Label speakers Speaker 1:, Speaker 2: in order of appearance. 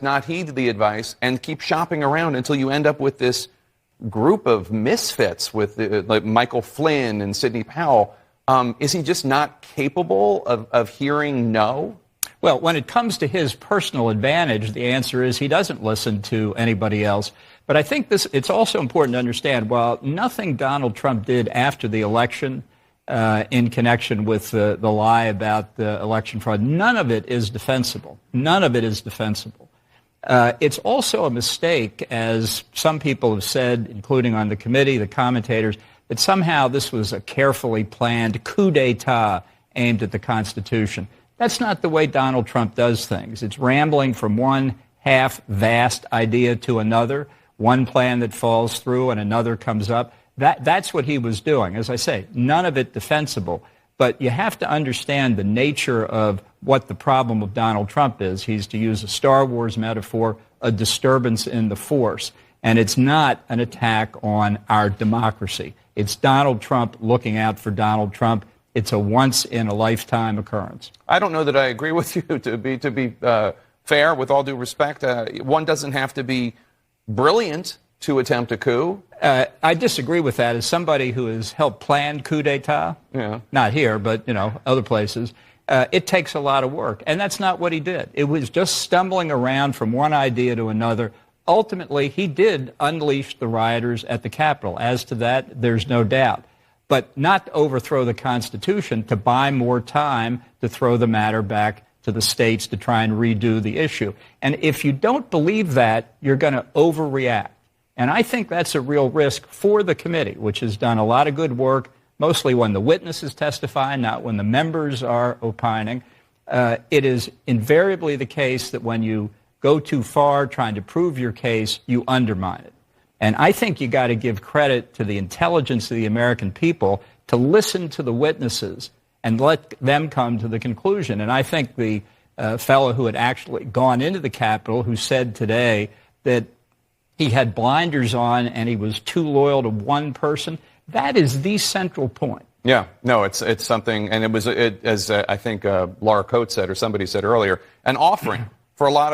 Speaker 1: not heed the advice, and keep shopping around until you end up with this group of misfits with like Michael Flynn and Sidney Powell. Is he just not capable of hearing no?
Speaker 2: Well, when it comes to his personal advantage, the answer is he doesn't listen to anybody else. But I think it's also important to understand, while nothing Donald Trump did after the election in connection with the lie about the election fraud, none of it is defensible. None of it is defensible. It's also a mistake, as some people have said, including on the committee, the commentators, that somehow this was a carefully planned coup d'etat aimed at the Constitution. That's not the way Donald Trump does things. It's rambling from one half-vast idea to another, one plan that falls through and another comes up. That's what he was doing. As I say, none of it defensible. But you have to understand the nature of what the problem of Donald Trump is. He's, to use a Star Wars metaphor, a disturbance in the force. And it's not an attack on our democracy. It's Donald Trump looking out for Donald Trump. It's a once-in-a-lifetime occurrence.
Speaker 1: I don't know that I agree with you, to be fair, with all due respect. One doesn't have to be brilliant to attempt a coup.
Speaker 2: I disagree with that. As somebody who has helped plan coup d'etat, not here, but, other places, it takes a lot of work. And that's not what he did. It was just stumbling around from one idea to another. Ultimately, he did unleash the rioters at the Capitol. As to that, there's no doubt. But not to overthrow the Constitution, to buy more time to throw the matter back to the states to try and redo the issue. And if you don't believe that, you're going to overreact. And I think that's a real risk for the committee, which has done a lot of good work, mostly when the witnesses testify, not when the members are opining. It is invariably the case that when you go too far trying to prove your case, you undermine it. And I think you got to give credit to the intelligence of the American people to listen to the witnesses and let them come to the conclusion. And I think the fellow who had actually gone into the Capitol, who said today that he had blinders on and he was too loyal to one person, that is the central point.
Speaker 1: Yeah, no, it's something, and it was, as I think Laura Coates said, or somebody said earlier, an offering for a lot of